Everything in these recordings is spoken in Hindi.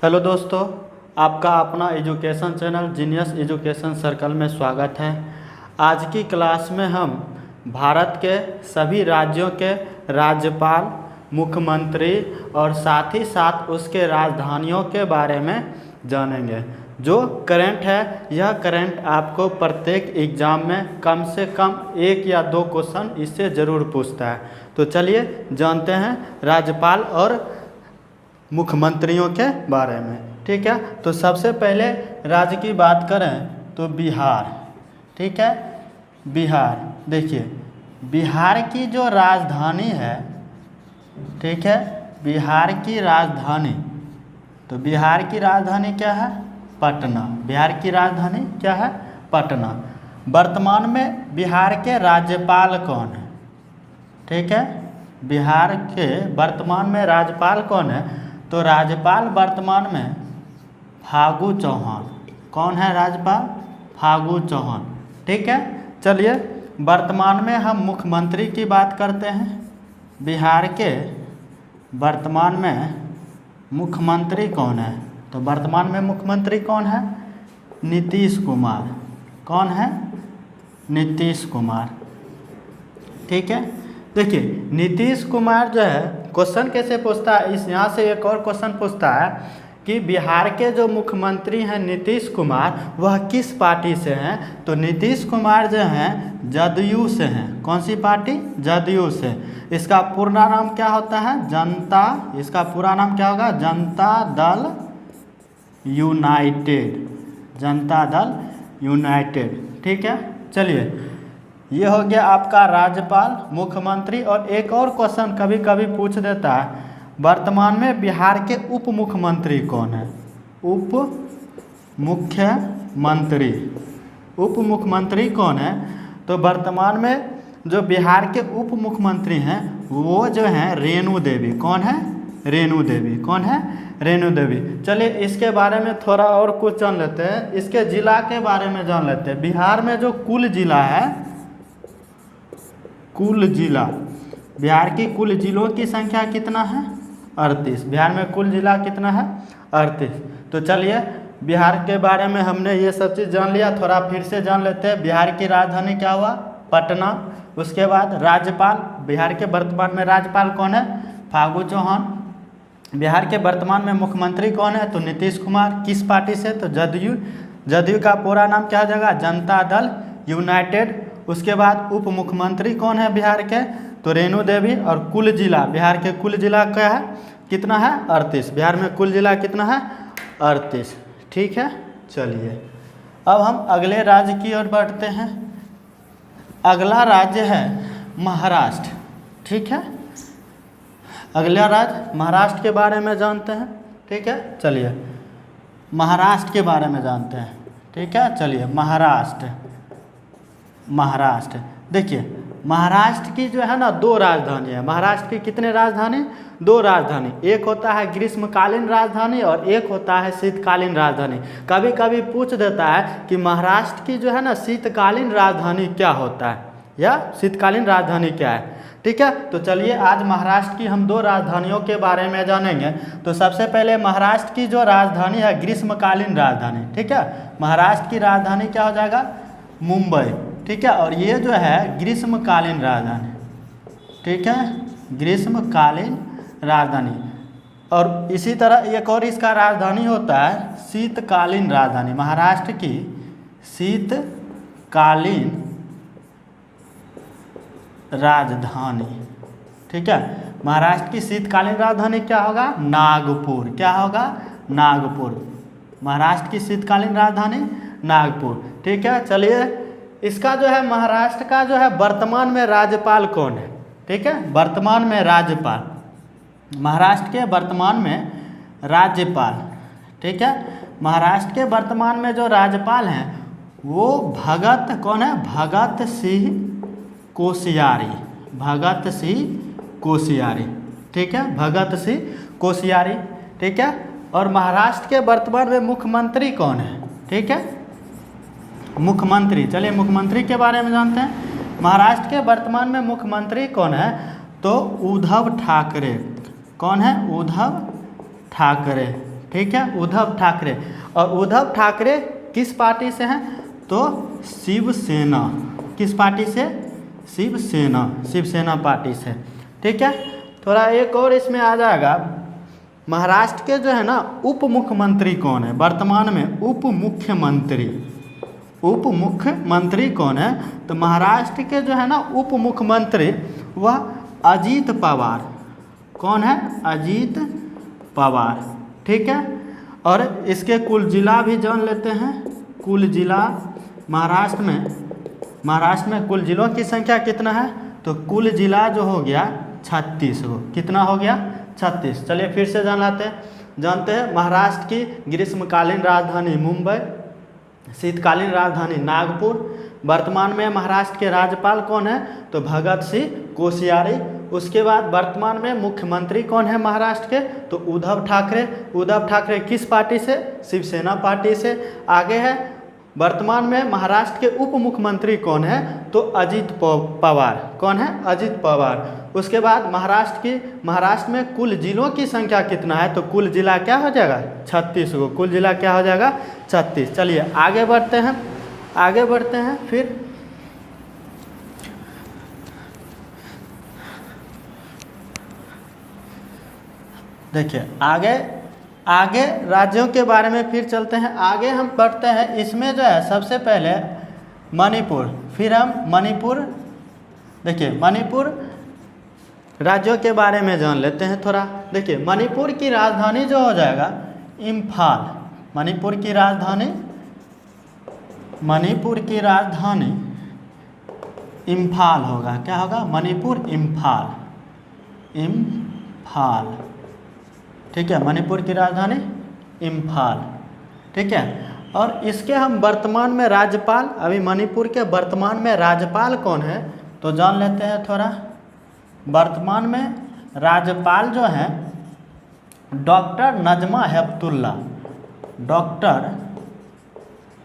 हेलो दोस्तों, आपका अपना education channel genius education circle में स्वागत है। आज की क्लास में हम भारत के सभी राज्यों के राज्यपाल, मुख्यमंत्री और साथ ही साथ उसके राजधानियों के बारे में जानेंगे। जो करंट है, यह करंट आपको प्रत्येक एग्ज़ाम में कम से कम 1 या 2 क्वेश्चन इससे ज़रूर पूछता है। तो चलिए जानते हैं राज्यपाल और मुख्यमंत्रियों के बारे में। ठीक है, तो सबसे पहले राज्य की बात करें तो बिहार। ठीक है, बिहार देखिए, बिहार की जो राजधानी है, ठीक है, बिहार की राजधानी, तो बिहार की राजधानी क्या है? पटना। बिहार की राजधानी क्या है? पटना। वर्तमान में बिहार के राज्यपाल कौन है? ठीक है, बिहार के वर्तमान में राज्यपाल कौन है? तो राज्यपाल वर्तमान में फागू चौहान। कौन है राज्यपाल? फागू चौहान। ठीक है, चलिए वर्तमान में हम मुख्यमंत्री की बात करते हैं। बिहार के वर्तमान में मुख्यमंत्री कौन है? तो वर्तमान में मुख्यमंत्री कौन है? नीतीश कुमार। कौन है? नीतीश कुमार। ठीक है, देखिए नीतीश कुमार जो है, क्वेश्चन कैसे पूछता है, इस यहाँ से एक और क्वेश्चन पूछता है कि बिहार के जो मुख्यमंत्री हैं नीतीश कुमार, वह किस पार्टी से हैं? तो नीतीश कुमार जो हैं जदयू से हैं। कौन सी पार्टी? जदयू से। इसका पूरा नाम क्या होता है? इसका पूरा नाम क्या होगा? जनता दल यूनाइटेड। जनता दल यूनाइटेड। ठीक है, चलिए ये हो गया आपका राज्यपाल, मुख्यमंत्री। और एक और क्वेश्चन कभी कभी पूछ देता है, वर्तमान में बिहार के उप मुख्यमंत्री कौन है? उप मुख्यमंत्री। उप मुख्यमंत्री कौन है? तो वर्तमान में जो बिहार के उप मुख्यमंत्री हैं वो जो हैं रेणु देवी। कौन है? रेणु देवी। कौन है? रेणु देवी। चलिए इसके बारे में थोड़ा और कुछ जान लेते हैं, इसके जिला के बारे में जान लेते हैं। बिहार में जो कुल जिला है, कुल जिला, बिहार की कुल जिलों की संख्या कितना है? 38। बिहार में कुल जिला कितना है? 38। तो चलिए बिहार के बारे में हमने ये सब चीज़ जान लिया, थोड़ा फिर से जान लेते हैं। बिहार की राजधानी क्या हुआ? पटना। उसके बाद राज्यपाल, बिहार के वर्तमान में राज्यपाल कौन है? फागू चौहान। बिहार के वर्तमान में मुख्यमंत्री कौन है? तो नीतीश कुमार। किस पार्टी से? तो जदयू। जदयू का पूरा नाम क्या हो जाएगा? जनता दल यूनाइटेड। उसके बाद उप मुख्यमंत्री कौन है बिहार के? तो रेणु देवी। और कुल जिला, बिहार के कुल जिला क्या है? कितना है? 38। बिहार में कुल जिला कितना है? 38। ठीक है, चलिए अब हम अगले राज्य की ओर बढ़ते हैं। अगला राज्य है महाराष्ट्र। ठीक है, अगला राज्य महाराष्ट्र के बारे में जानते हैं। ठीक है, चलिए महाराष्ट्र के बारे में जानते हैं। ठीक है, चलिए महाराष्ट्र। महाराष्ट्र देखिए, महाराष्ट्र की जो है ना 2 राजधानी है। महाराष्ट्र की कितने राजधानी? 2 राजधानी। एक होता है ग्रीष्मकालीन राजधानी और एक होता है शीतकालीन राजधानी। कभी कभी पूछ देता है कि महाराष्ट्र की जो है ना शीतकालीन राजधानी क्या होता है या शीतकालीन राजधानी क्या है। ठीक है, तो चलिए आज महाराष्ट्र की हम 2 राजधानियों के बारे में जानेंगे। तो सबसे पहले महाराष्ट्र की जो राजधानी है ग्रीष्मकालीन राजधानी। ठीक है, महाराष्ट्र की राजधानी क्या हो जाएगा? मुंबई। ठीक है, और ये जो है ग्रीष्मकालीन राजधानी। ठीक है, ग्रीष्मकालीन राजधानी। और इसी तरह एक और इसका राजधानी होता है शीतकालीन राजधानी। महाराष्ट्र की शीतकालीन राजधानी। ठीक है, महाराष्ट्र की शीतकालीन राजधानी क्या होगा? नागपुर। क्या होगा? नागपुर। महाराष्ट्र की शीतकालीन राजधानी नागपुर। ठीक है, चलिए इसका जो है महाराष्ट्र का जो है वर्तमान में राज्यपाल कौन है? ठीक है, वर्तमान में राज्यपाल, महाराष्ट्र के वर्तमान में राज्यपाल। ठीक है, महाराष्ट्र के वर्तमान में जो राज्यपाल हैं वो भगत कौन है? भगत सिंह कोश्यारी। भगत सिंह कोश्यारी। ठीक है, भगत सिंह कोश्यारी। ठीक है, और महाराष्ट्र के वर्तमान में मुख्यमंत्री कौन है? ठीक है, मुख्यमंत्री। चलिए मुख्यमंत्री के बारे में जानते हैं। महाराष्ट्र के वर्तमान में मुख्यमंत्री कौन है? तो उद्धव ठाकरे। कौन है? उद्धव ठाकरे। ठीक है, उद्धव ठाकरे। और उद्धव ठाकरे किस पार्टी से हैं? तो शिवसेना। किस पार्टी से? शिवसेना, शिवसेना पार्टी से। ठीक है, थोड़ा एक और इसमें आ जाएगा, महाराष्ट्र के जो है ना उप मुख्यमंत्री कौन है वर्तमान में? उप मुख्यमंत्री, उप मुख्यमंत्री कौन है? तो महाराष्ट्र के जो है ना उप मुख्यमंत्री वह अजीत पवार। कौन है? अजीत पवार। ठीक है, और इसके कुल जिला भी जान लेते हैं। कुल जिला महाराष्ट्र में कुल जिलों की संख्या कितना है? तो कुल जिला जो हो गया 36 हो। कितना हो गया? 36। चलिए फिर से जानते हैं महाराष्ट्र की ग्रीष्मकालीन राजधानी मुंबई, शीतकालीन राजधानी नागपुर। वर्तमान में महाराष्ट्र के राज्यपाल कौन है? तो भगत सिंह कोश्यारी। उसके बाद वर्तमान में मुख्यमंत्री कौन है महाराष्ट्र के? तो उद्धव ठाकरे। उद्धव ठाकरे किस पार्टी से? शिवसेना पार्टी से। आगे है वर्तमान में महाराष्ट्र के उप मुख्यमंत्री कौन है? तो अजीत पवार। कौन है? अजीत पवार। उसके बाद महाराष्ट्र में कुल जिलों की संख्या कितना है? तो कुल जिला क्या हो जाएगा? 36 को। कुल जिला क्या हो जाएगा? 36। चलिए आगे बढ़ते हैं फिर देखिए आगे राज्यों के बारे में फिर चलते हैं। आगे हम पढ़ते हैं, इसमें जो है सबसे पहले मणिपुर, फिर हम मणिपुर राज्यों के बारे में जान लेते हैं थोड़ा। देखिए मणिपुर की राजधानी जो हो जाएगा इम्फाल। मणिपुर की राजधानी इम्फाल होगा। क्या होगा? मणिपुर इम्फाल। ठीक है, मणिपुर की राजधानी इम्फाल। ठीक है, और इसके हम वर्तमान में राज्यपाल, अभी मणिपुर के वर्तमान में राज्यपाल कौन है तो जान लेते हैं थोड़ा। वर्तमान में राज्यपाल जो है डॉक्टर नजमा हेपतुल्ला। डॉक्टर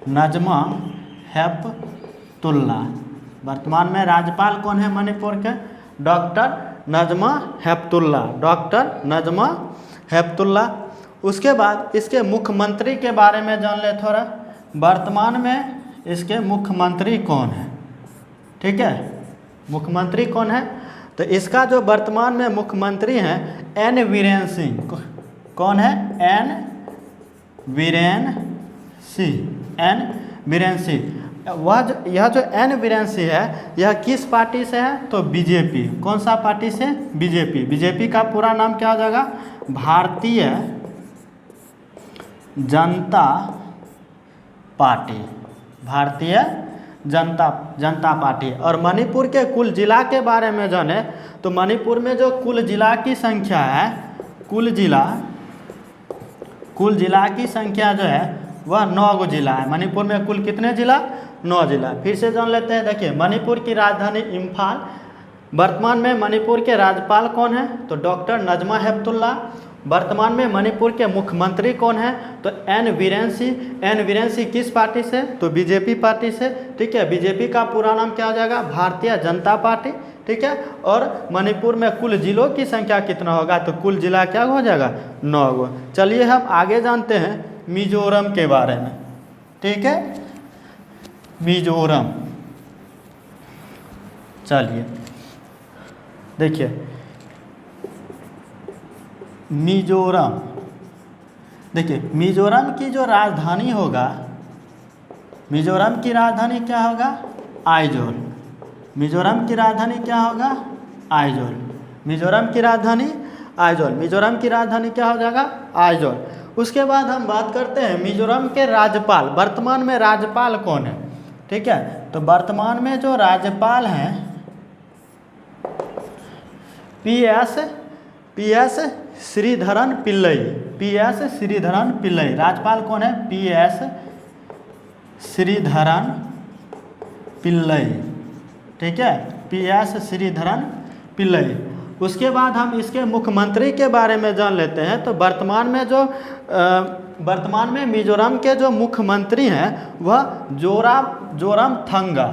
नजमा हेपतुल्ला। वर्तमान में राज्यपाल कौन है मणिपुर के? डॉक्टर नजमा हेपतुल्ला। डॉक्टर नजमा हेपतुल्ला। उसके बाद इसके मुख्यमंत्री के बारे में जान ले थोड़ा। वर्तमान में इसके मुख्यमंत्री कौन है? ठीक है, मुख्यमंत्री कौन है? तो इसका जो वर्तमान में मुख्यमंत्री हैं एन वीरेन सिंह। कौन है? एन वीरेन सिंह। यह जो एन वीरेन सिंह है यह किस पार्टी से है? तो बीजेपी। कौन सा पार्टी से? बीजेपी। बीजेपी का पूरा नाम क्या हो जाएगा? भारतीय जनता पार्टी। भारतीय जनता पार्टी। और मणिपुर के कुल जिला के बारे में जाने तो मणिपुर में जो कुल जिला की संख्या है, कुल जिला की संख्या जो है वह 9 गो जिला है। मणिपुर में कुल कितने जिला? 9 जिला। फिर से जान लेते हैं। देखिए मणिपुर की राजधानी इम्फाल। वर्तमान में मणिपुर के राज्यपाल कौन है? तो डॉक्टर नजमा हेपतुल्ला। वर्तमान में मणिपुर के मुख्यमंत्री कौन है? तो एन वीरेन सिंह। एन वीरेन सिंह किस पार्टी से? तो बीजेपी पार्टी से। ठीक है, बीजेपी का पूरा नाम क्या हो जाएगा? भारतीय जनता पार्टी। ठीक है, और मणिपुर में कुल जिलों की संख्या कितना होगा? तो कुल जिला क्या हो जाएगा? 9 गो। चलिए हम आगे जानते हैं मिजोरम के बारे में। ठीक है, मिजोरम। चलिए देखिए मिजोरम। देखिए मिजोरम की जो राजधानी होगा, मिजोरम की राजधानी क्या होगा? आइजोल। मिजोरम की राजधानी क्या होगा? आइजोल। मिजोरम की राजधानी आइजोल। मिजोरम की राजधानी क्या हो जाएगा? आइजोल। उसके बाद हम बात करते हैं मिजोरम के राज्यपाल। वर्तमान में राज्यपाल कौन है? ठीक है, तो वर्तमान में जो राज्यपाल हैं पीएस श्रीधरन पिल्लई। पीएस श्रीधरन पिल्लई। राज्यपाल कौन है? पीएस श्रीधरन पिल्लई। ठीक है, पीएस श्रीधरन पिल्लई। उसके बाद हम इसके मुख्यमंत्री के बारे में जान लेते हैं। तो वर्तमान में मिजोरम के जो मुख्यमंत्री हैं वह जोरामथंगा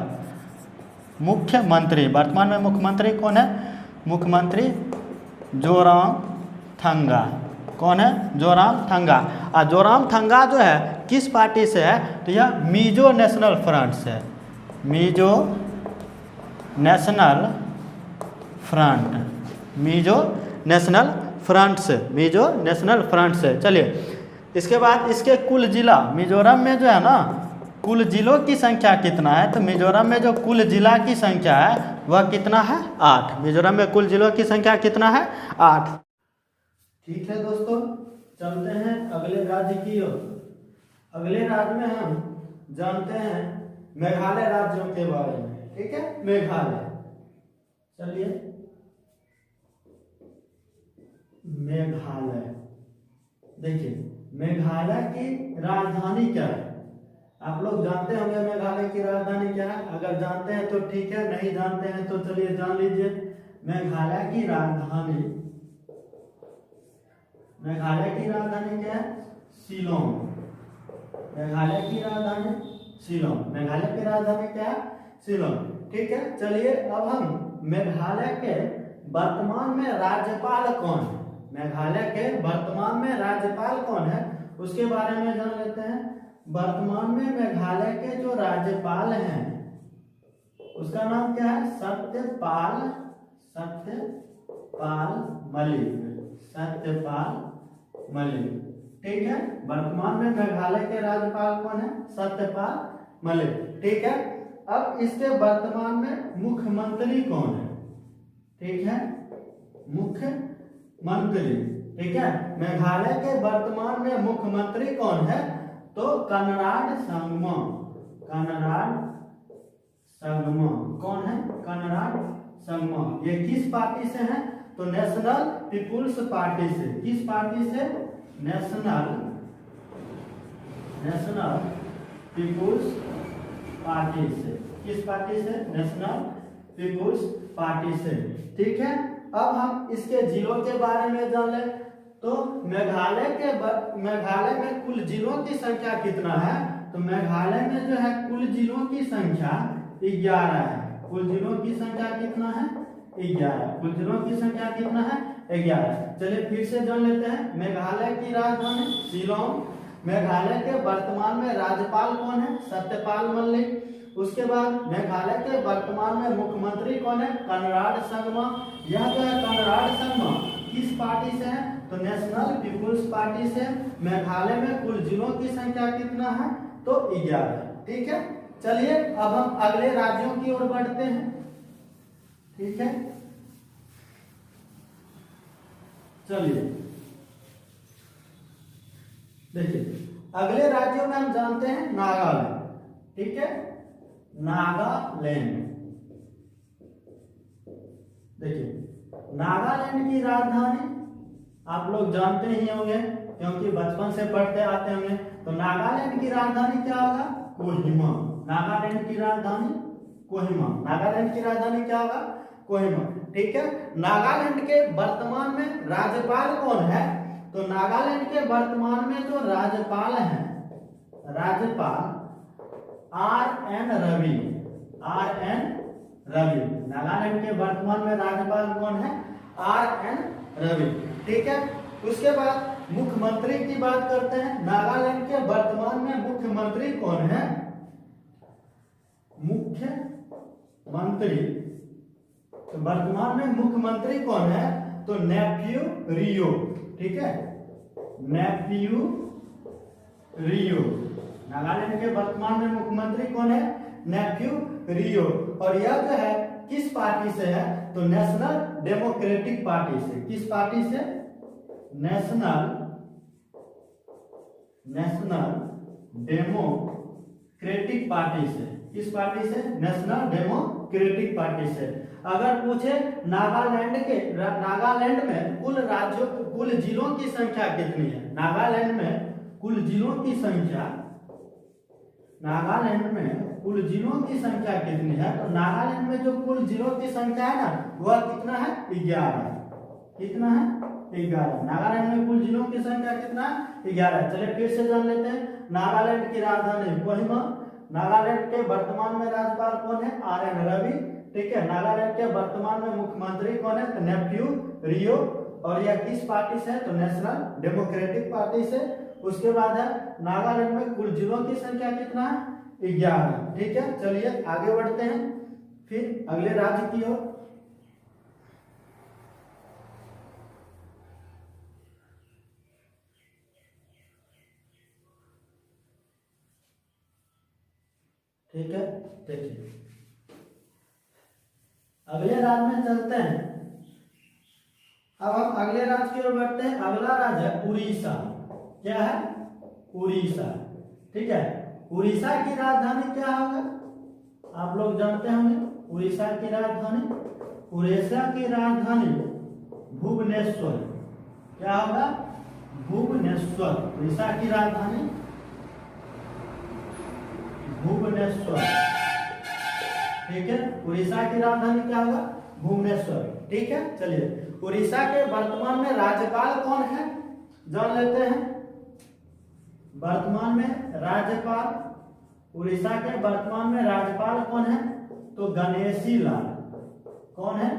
मुख्यमंत्री। वर्तमान में मुख्यमंत्री कौन है? मुख्यमंत्री जोरामथंगा। कौन है? जोरामथंगा। और जोरामथंगा जो है किस पार्टी से है? तो यह मिजो नेशनल फ्रंट से है। Mizo national front, Mizo national front से, मिजो नेशनल फ्रंट से। चलिए इसके बाद इसके कुल जिला, मिजोरम में जो है ना कुल जिलों की संख्या कितना है? तो मिजोरम में जो कुल जिला की संख्या है वह कितना है? 8। मिजोरम में कुल जिलों की संख्या कितना है? 8। ठीक है दोस्तों, चलते हैं अगले राज्य की ओर। अगले राज्य में हम जानते हैं मेघालय राज्यों के बारे में। ठीक है, मेघालय। चलिए मेघालय, देखिए मेघालय की राजधानी क्या है? आप लोग जानते होंगे मेघालय की राजधानी क्या है। अगर जानते हैं तो ठीक है, नहीं जानते हैं तो चलिए जान लीजिए। मेघालय की राजधानी, मेघालय की राजधानी क्या है? शिलोंग। मेघालय की राजधानी शिलोंग। मेघालय की राजधानी क्या है? शिलोंग। ठीक है, चलिए अब हम मेघालय के वर्तमान में राज्यपाल कौन है, मेघालय के वर्तमान में राज्यपाल कौन है उसके बारे में जान लेते हैं। वर्तमान में मेघालय के जो राज्यपाल हैं उसका नाम क्या है? सत्यपाल, सत्यपाल मलिक, सत्यपाल मलिक। ठीक है, वर्तमान में मेघालय के राज्यपाल कौन है? सत्यपाल मलिक। ठीक है, अब इसके वर्तमान में मुख्यमंत्री कौन है? ठीक है, मुख्यमंत्री। ठीक है, मेघालय के वर्तमान में मुख्यमंत्री कौन है? तो कनराड संगमा, कनराड संगमा। कौन है? कनराड संगमा। ये किस पार्टी से है? तो नेशनल पीपुल्स पार्टी से। किस पार्टी से? नेशनल पीपुल्स पार्टी से। किस पार्टी से? नेशनल पीपुल्स पार्टी से। ठीक है, अब हम इसके जिलों के बारे में जान लें। तो मेघालय में कुल जिलों की संख्या कितना है? तो मेघालय में जो है कुल जिलों की संख्या 11 है। कुल जिलों की संख्या कितना है? 11। कुल जिलों की संख्या कितना है? 11। चलिए फिर से जान लेते हैं। मेघालय की राजधानी शिलोंग। मेघालय के वर्तमान में राज्यपाल कौन है? सत्यपाल मलिक। उसके बाद मेघालय के वर्तमान में मुख्यमंत्री कौन है? कनराड संगमा। यह जो है कनराड संगमा किस पार्टी से है? तो नेशनल पीपुल्स पार्टी से। मेघालय में कुल जिलों की संख्या कितना है? तो 11। ठीक है, चलिए अब हम अगले राज्यों की ओर बढ़ते हैं। ठीक है, चलिए देखिए अगले राज्यों में हम जानते हैं नागालैंड। ठीक है, नागालैंड। देखिए नागालैंड की राजधानी आप लोग जानते ही होंगे क्योंकि बचपन से पढ़ते आते होंगे। तो नागालैंड की राजधानी क्या होगा? कोहिमा। नागालैंड की राजधानी कोहिमा। नागालैंड की राजधानी क्या होगा? कोहिमा। ठीक है, नागालैंड के वर्तमान में राज्यपाल कौन है? तो नागालैंड के वर्तमान में जो राज्यपाल हैं, राज्यपाल RN रवि, RN रवि। नागालैंड के वर्तमान में राज्यपाल कौन है? RN रवि। ठीक है, उसके बाद मुख्यमंत्री की बात करते हैं। नागालैंड के वर्तमान में मुख्यमंत्री कौन है? मुख्यमंत्री, तो वर्तमान में मुख्यमंत्री कौन है? तो नेफ्यू रियो। ठीक है, नेफ्यू रियो। नागालैंड के वर्तमान में मुख्यमंत्री कौन है? नेफ्यू रियो। और यह जो है किस पार्टी से है? तो नेशनल डेमोक्रेटिक पार्टी से। किस पार्टी से? नेशनल डेमोक्रेटिक पार्टी से। किस पार्टी से? नेशनल डेमोक्रेटिक पार्टी से। अगर पूछे नागालैंड में कुल जिलों की संख्या कितनी है? नागालैंड में कुल जिलों की संख्या, नागालैंड में कुल जिलों की संख्या कितनी है? तो नागालैंड में जो कुल जिलों की संख्या है ना वह कितना है? 11। कितना है? 11। नागालैंड में कुल जिलों की संख्या कितना है? 11। चलिए फिर से जान लेते हैं। नागालैंड की राजधानी कोहिमा। नागालैंड के वर्तमान में राज्यपाल कौन है? RN रवि। ठीक है, नागालैंड के वर्तमान में मुख्यमंत्री कौन है? नेफ्यू रियो। और यह किस पार्टी से है? तो नेशनल डेमोक्रेटिक पार्टी से। उसके बाद है नागालैंड में कुल जिलों की संख्या कितना है? 11। ठीक है, चलिए आगे बढ़ते हैं फिर अगले राज्य की ओर। ठीक है, देखिए अगले राज्य में चलते हैं। अब हम अगले राज्य की ओर बढ़ते हैं। अगला राज्य है उड़ीसा। क्या है? उड़ीसा। ठीक है, उड़ीसा की राजधानी क्या होगा? आप लोग जानते होंगे उड़ीसा की राजधानी। उड़ीसा की राजधानी भुवनेश्वर। क्या होगा? भुवनेश्वर। उड़ीसा की राजधानी भुवनेश्वर। ठीक है, उड़ीसा की राजधानी क्या होगा? भुवनेश्वर। ठीक है, चलिए उड़ीसा के वर्तमान में राज्यपाल कौन है जान लेते हैं। वर्तमान में राज्यपाल, उड़ीसा के वर्तमान में राज्यपाल कौन है? तो गणेशी लाल। कौन है?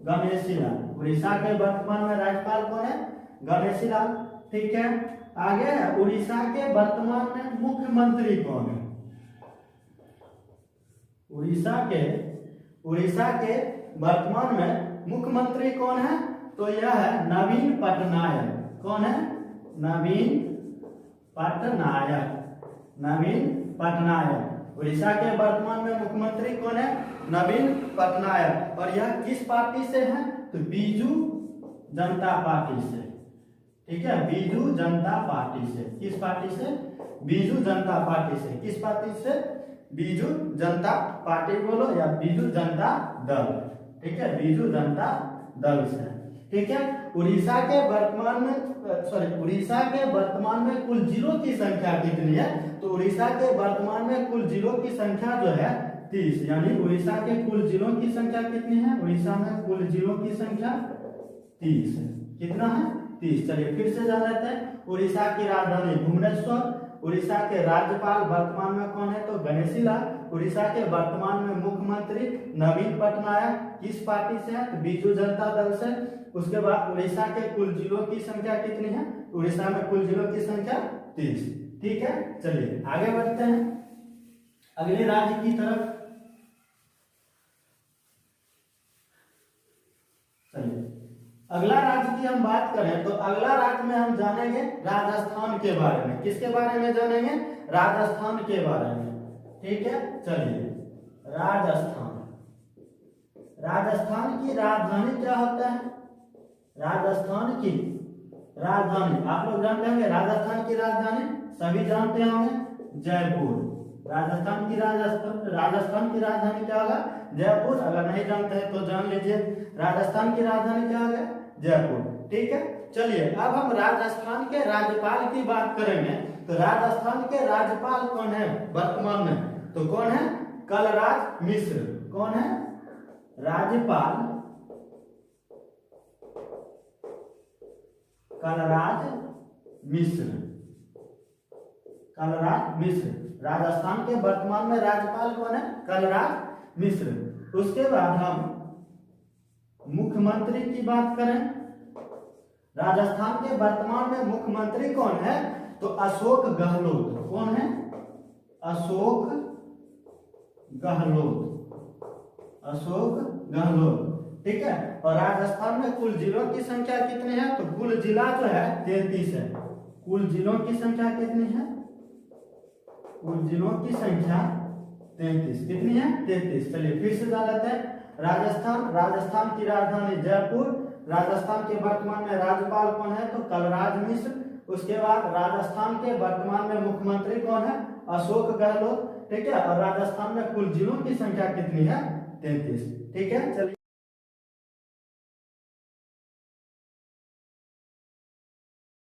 गणेशी लाल। उड़ीसा के वर्तमान में राज्यपाल कौन है? गणेशी लाल। ठीक है, आगे है उड़ीसा के वर्तमान में मुख्यमंत्री कौन है? उड़ीसा के वर्तमान में मुख्यमंत्री कौन है? तो यह है नवीन पटनायक। कौन है? नवीन पटनायक। नवीन पटनायक। उड़ीसा के वर्तमान में मुख्यमंत्री कौन है? नवीन पटनायक। और यह किस पार्टी से है? तो बीजू जनता पार्टी से। ठीक है, बीजू जनता पार्टी से। किस पार्टी से? बीजू जनता पार्टी से। किस पार्टी से? बीजू जनता पार्टी बोलो या बीजू जनता दल। ठीक है, बीजू जनता दल से। ठीक है, उड़ीसा के वर्तमान में कुल जिलों की संख्या कितनी है? तो उड़ीसा के वर्तमान में कुल जिलों की संख्या जो है 30। यानी उड़ीसा के कुल जिलों की संख्या कितनी है? उड़ीसा में कुल जिलों की संख्या 30 है। कितना है? 30। चलिए फिर से जान लेते हैं। उड़ीसा की राजधानी भुवनेश्वर। उड़ीसा के राज्यपाल वर्तमान में कौन है? तो गणेशी लाल। उड़ीसा के वर्तमान में मुख्यमंत्री नवीन पटनायक। किस पार्टी से है? तो बीजू जनता दल से। उसके बाद उड़ीसा के कुल जिलों की संख्या कितनी है? उड़ीसा में कुल जिलों की संख्या 30। ठीक है, चलिए आगे बढ़ते हैं अगले राज्य की तरफ। चलिए अगला राज्य की हम बात करें तो अगला राज्य में हम जानेंगे राजस्थान के बारे में। किसके बारे में जानेंगे? राजस्थान के बारे में। ठीक है, चलिए राजस्थान की राजधानी क्या होता है? राजस्थान की राजधानी आप लोग जानते होंगे। राजस्थान की राजधानी सभी जानते होंगे जयपुर। राजस्थान की राजधानी क्या होगा? जयपुर। अगर नहीं जानते हैं तो जान लीजिए राजस्थान की राजधानी क्या होगा? जयपुर। ठीक है, चलिए अब हम राजस्थान के राज्यपाल की बात करेंगे। तो राजस्थान के राज्यपाल कौन है वर्तमान में? तो कौन है? कलराज मिश्र। कौन है? राज्यपाल कलराज मिश्र। कलराज मिश्र राजस्थान के वर्तमान में राज्यपाल कौन है? कलराज मिश्र। उसके बाद हम मुख्यमंत्री की बात करें। राजस्थान के वर्तमान में मुख्यमंत्री कौन है? तो अशोक गहलोत। कौन है? अशोक गहलोत। अशोक गहलोत। ठीक है, और राजस्थान में कुल जिलों की संख्या कितनी है? तो कुल जिला जो है 33 है। कुल जिलों की संख्या कितनी है? कुल जिलों की संख्या 33। कितनी है? 33। चलिए फिर से जान लेते हैं। राजस्थान की राजधानी जयपुर। राजस्थान के वर्तमान में राज्यपाल कौन है? तो कलराज मिश्र। उसके बाद राजस्थान के वर्तमान में मुख्यमंत्री कौन है? अशोक गहलोत। ठीक है, और राजस्थान में कुल जिलों की संख्या कितनी है? 33। ठीक है, चलिए